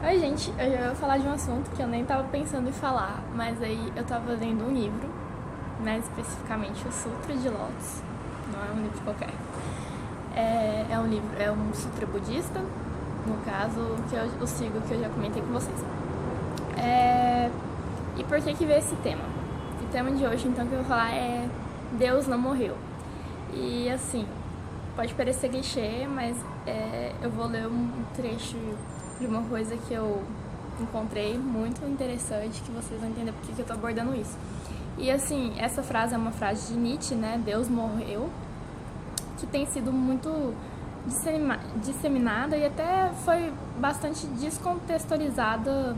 Oi, gente, hoje eu vou falar de um assunto que eu nem tava pensando em falar, mas aí eu tava lendo um livro, mais especificamente o Sutra de Lotus, não é um livro qualquer. É um sutra budista, no caso, que eu sigo, que eu já comentei com vocês. E por que veio esse tema? O tema de hoje, então, que eu vou falar é Deus não morreu. E assim, pode parecer clichê, mas eu vou ler um trecho de uma coisa que eu encontrei muito interessante, que vocês vão entender por que eu tô abordando isso. E assim, essa frase é uma frase de Nietzsche, né? Deus morreu, que tem sido muito disseminada e até foi bastante descontextualizada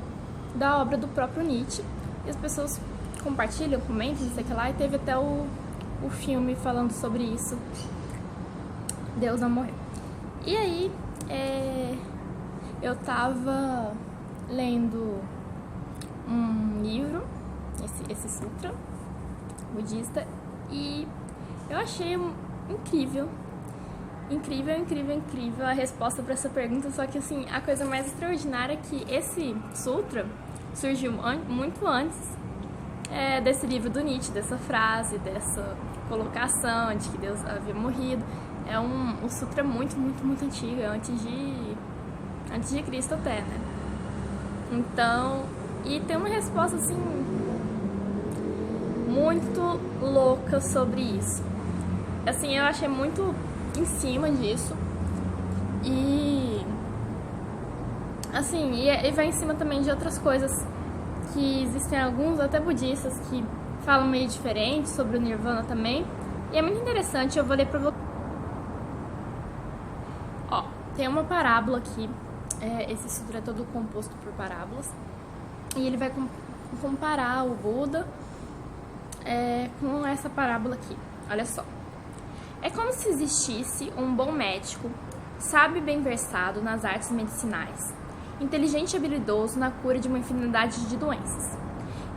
da obra do próprio Nietzsche. E as pessoas compartilham, comentam, não sei o que lá, e teve até o filme falando sobre isso. Deus não morreu. E aí, eu tava lendo um livro, esse sutra budista, e eu achei incrível a resposta para essa pergunta. Só que assim, a coisa mais extraordinária é que esse sutra surgiu muito antes desse livro do Nietzsche, dessa frase, dessa colocação de que Deus havia morrido. É um sutra muito antigo, antes de Cristo até, né? Então, e tem uma resposta assim muito louca sobre isso. Assim, eu achei muito em cima disso. E assim, e vai em cima também de outras coisas que existem, alguns até budistas que falam meio diferente sobre o Nirvana também. E é muito interessante, eu vou ler pra vocês. Ó, tem uma parábola aqui, esse sutra é todo composto por parábolas, e ele vai comparar o Buda com essa parábola aqui. Olha só. É como se existisse um bom médico, sábio e bem versado nas artes medicinais, inteligente e habilidoso na cura de uma infinidade de doenças.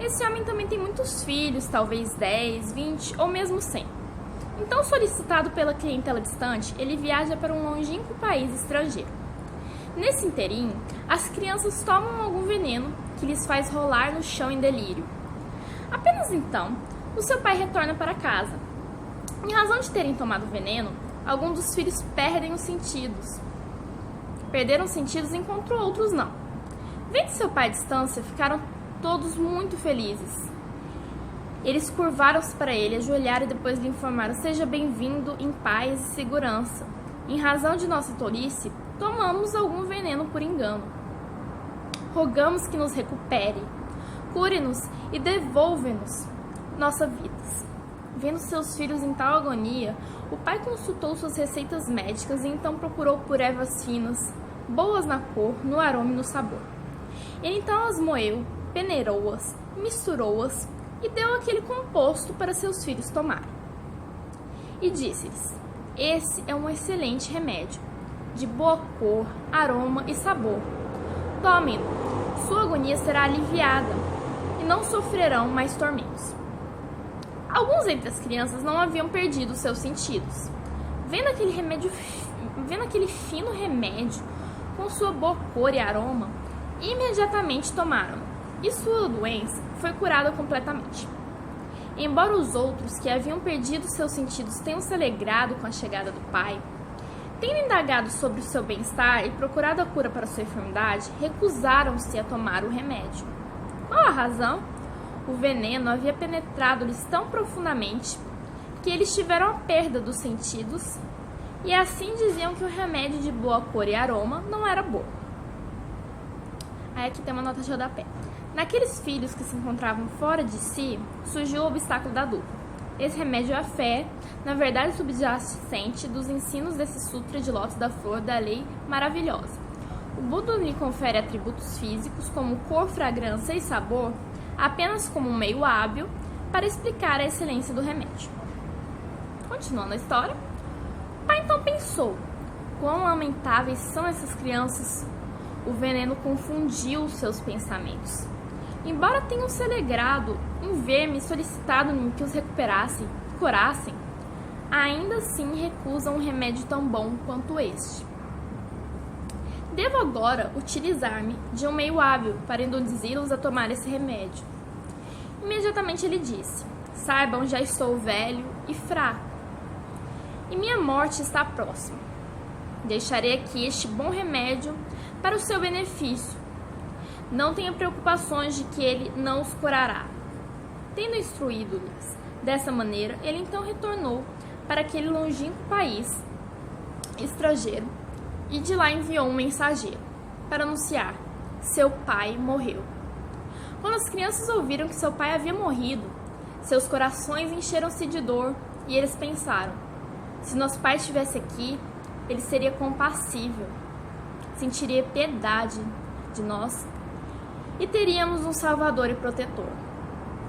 Esse homem também tem muitos filhos, talvez 10, 20 ou mesmo 100. Então, solicitado pela clientela distante, ele viaja para um longínquo país estrangeiro. Nesse inteirinho, as crianças tomam algum veneno que lhes faz rolar no chão em delírio. Apenas então, o seu pai retorna para casa. Em razão de terem tomado veneno, alguns dos filhos perderam os sentidos, enquanto outros não. Vendo seu pai à distância, ficaram todos muito felizes. Eles curvaram-se para ele, ajoelharam e depois lhe informaram: seja bem-vindo em paz e segurança. Em razão de nossa tolice, tomamos algum veneno por engano. Rogamos que nos recupere, cure-nos e devolve-nos nossa vida. Vendo seus filhos em tal agonia, o pai consultou suas receitas médicas e então procurou por ervas finas, boas na cor, no aroma e no sabor. Ele então as moeu, peneirou-as, misturou-as e deu aquele composto para seus filhos tomarem. E disse-lhes: esse é um excelente remédio, de boa cor, aroma e sabor. Tomem-no, sua agonia será aliviada e não sofrerão mais tormentos. Alguns entre as crianças não haviam perdido seus sentidos. Vendo aquele fino remédio com sua boa cor e aroma, imediatamente tomaram-no, e sua doença foi curada completamente. Embora os outros, que haviam perdido seus sentidos, tenham se alegrado com a chegada do pai, tendo indagado sobre o seu bem-estar e procurado a cura para sua enfermidade, recusaram-se a tomar o remédio. Qual a razão? O veneno havia penetrado-lhes tão profundamente que eles tiveram a perda dos sentidos e assim diziam que o remédio de boa cor e aroma não era bom. Aí aqui tem uma nota de rodapé. Naqueles filhos que se encontravam fora de si, surgiu o obstáculo da dúvida. Esse remédio é a fé, na verdade subjacente dos ensinos desse sutra de lótus da flor da lei maravilhosa. O Buda lhe confere atributos físicos como cor, fragrância e sabor apenas como um meio hábil para explicar a excelência do remédio. Continuando a história, o pai então pensou: quão lamentáveis são essas crianças. O veneno confundiu seus pensamentos. Embora tenham se alegrado em ver-me, solicitado-me que os recuperassem, curassem, ainda assim recusam um remédio tão bom quanto este. Devo agora utilizar-me de um meio hábil para induzi-los a tomar esse remédio. Imediatamente ele disse: saibam, já estou velho e fraco, e minha morte está próxima. Deixarei aqui este bom remédio para o seu benefício. Não tenha preocupações de que ele não os curará. Tendo instruído-lhes dessa maneira, ele então retornou para aquele longínquo país estrangeiro e de lá enviou um mensageiro para anunciar: seu pai morreu. Quando as crianças ouviram que seu pai havia morrido, seus corações encheram-se de dor e eles pensaram: se nosso pai estivesse aqui, ele seria compassível, sentiria piedade de nós e teríamos um salvador e protetor.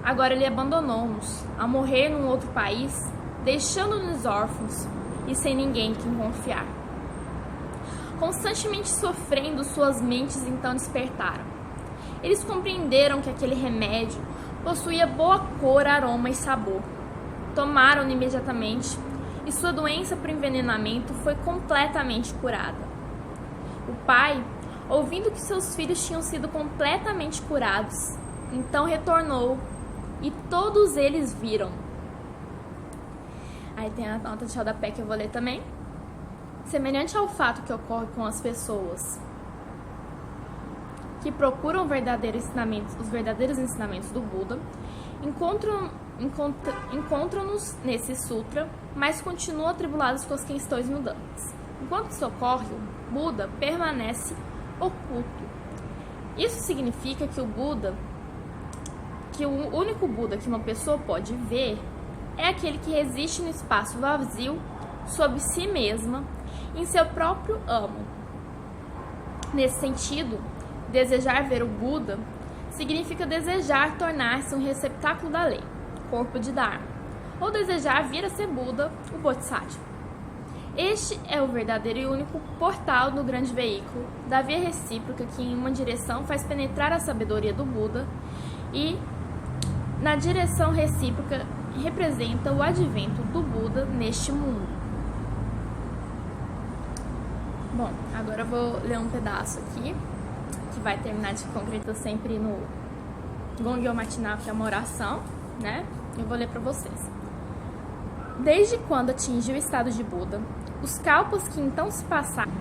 Agora ele abandonou-nos a morrer num outro país, deixando-nos órfãos e sem ninguém em quem confiar. Constantemente sofrendo, suas mentes então despertaram. Eles compreenderam que aquele remédio possuía boa cor, aroma e sabor. Tomaram-no imediatamente e sua doença por envenenamento foi completamente curada. O pai, ouvindo que seus filhos tinham sido completamente curados, então retornou e todos eles viram. Aí tem a nota de rodapé que eu vou ler também. Semelhante ao fato que ocorre com as pessoas que procuram os verdadeiros ensinamentos do Buda, encontram-nos nesse sutra, mas continuam atribulados com as questões mudantes. Enquanto isso ocorre, o Buda permanece oculto. Isso significa que o único Buda que uma pessoa pode ver é aquele que resiste no espaço vazio sobre si mesma, em seu próprio amo. Nesse sentido, desejar ver o Buda significa desejar tornar-se um receptáculo da lei, corpo de Dharma, ou desejar vir a ser Buda, o Bodhisattva. Este é o verdadeiro e único portal do grande veículo da via recíproca que em uma direção faz penetrar a sabedoria do Buda e na direção recíproca representa o advento do Buda neste mundo. Bom, agora eu vou ler um pedaço aqui, que vai terminar de concretar sempre no Gongyo Matinal, que é uma oração, né? Eu vou ler para vocês. Desde quando atingiu o estado de Buda, os kalpas que então se passaram...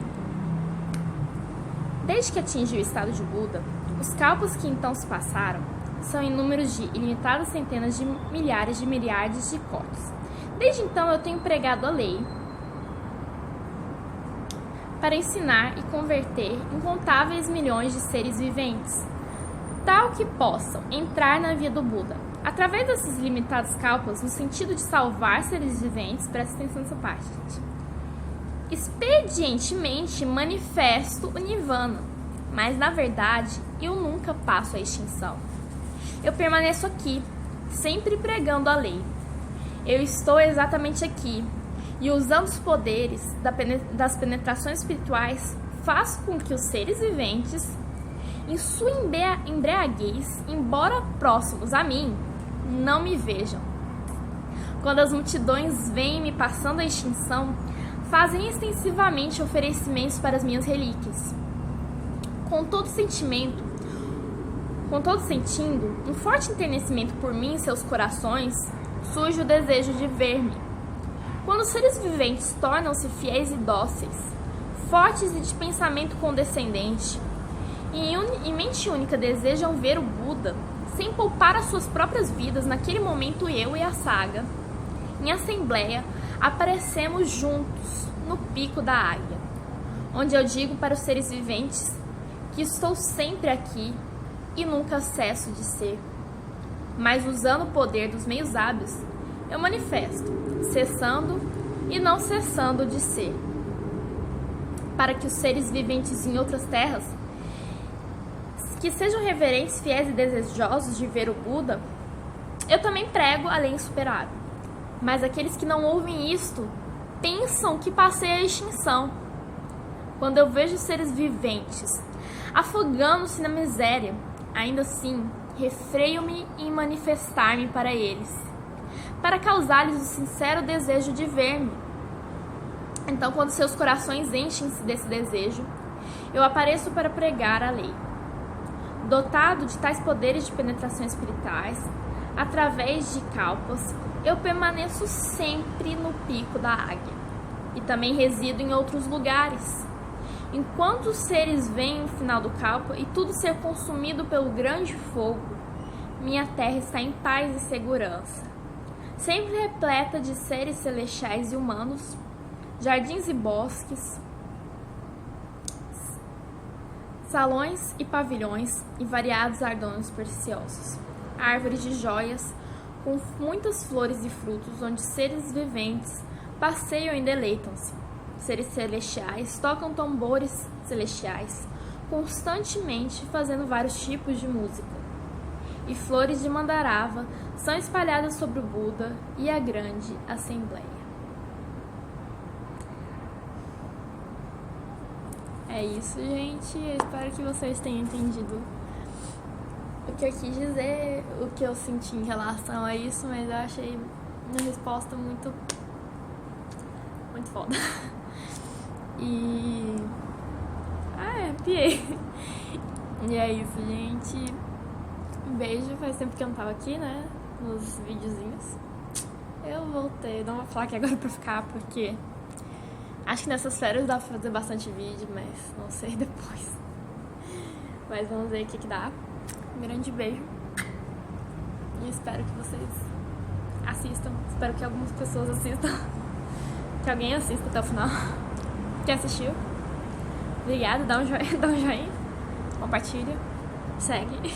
Desde que atingiu o estado de Buda, os kalpas que então se passaram são em números de ilimitadas centenas de milhares de milhares de cotes. Desde então eu tenho pregado a lei para ensinar e converter incontáveis milhões de seres viventes, tal que possam entrar na via do Buda. Através desses limitados kalpas, no sentido de salvar seres viventes, presta atenção nessa parte, gente. Expedientemente manifesto o Nirvana, mas na verdade eu nunca passo a extinção. Eu permaneço aqui, sempre pregando a lei. Eu estou exatamente aqui, e usando os poderes das penetrações espirituais, faço com que os seres viventes, em sua embriaguez, embora próximos a mim, não me vejam. Quando as multidões veem me passando a extinção, fazem extensivamente oferecimentos para as minhas relíquias. Com todo sentindo um forte enternecimento por mim em seus corações, surge o desejo de ver-me. Quando os seres viventes tornam-se fiéis e dóceis, fortes e de pensamento condescendente, e em mente única desejam ver o Buda, sem poupar as suas próprias vidas, naquele momento eu e a saga, em assembleia, aparecemos juntos no pico da águia, onde eu digo para os seres viventes que estou sempre aqui e nunca cesso de ser. Mas usando o poder dos meios hábeis, eu manifesto, cessando e não cessando de ser. Para que os seres viventes em outras terras, que sejam reverentes, fiéis e desejosos de ver o Buda, eu também prego a lei insuperável. Mas aqueles que não ouvem isto, pensam que passei a extinção. Quando eu vejo seres viventes afogando-se na miséria, ainda assim, refreio-me em manifestar-me para eles, para causar-lhes o sincero desejo de ver-me. Então, quando seus corações enchem-se desse desejo, Eu apareço para pregar a lei. Dotado de tais poderes de penetração espirituais, através de kalpas, eu permaneço sempre no pico da águia e também resido em outros lugares. Enquanto os seres veem o final do kalpa e tudo ser consumido pelo grande fogo, minha terra está em paz e segurança, sempre repleta de seres celestiais e humanos, jardins e bosques, salões e pavilhões e variados ardões preciosos, árvores de joias com muitas flores e frutos, onde seres viventes passeiam e deleitam-se. Seres celestiais tocam tambores celestiais, constantemente fazendo vários tipos de música. E flores de mandarava são espalhadas sobre o Buda e a grande assembleia. É isso, gente. Eu espero que vocês tenham entendido o que eu quis dizer, o que eu senti em relação a isso, mas eu achei uma resposta muito foda. E... piei. E é isso, gente. Um beijo. Faz tempo que eu não tava aqui, né? Nos videozinhos. Eu voltei. Não vou falar aqui agora pra ficar, porque acho que nessas férias dá pra fazer bastante vídeo, mas não sei depois. Mas vamos ver o que dá. Um grande beijo. E espero que vocês assistam. Espero que algumas pessoas assistam. Que alguém assista até o final. Quem assistiu? Obrigada, dá um joinha, compartilha, segue.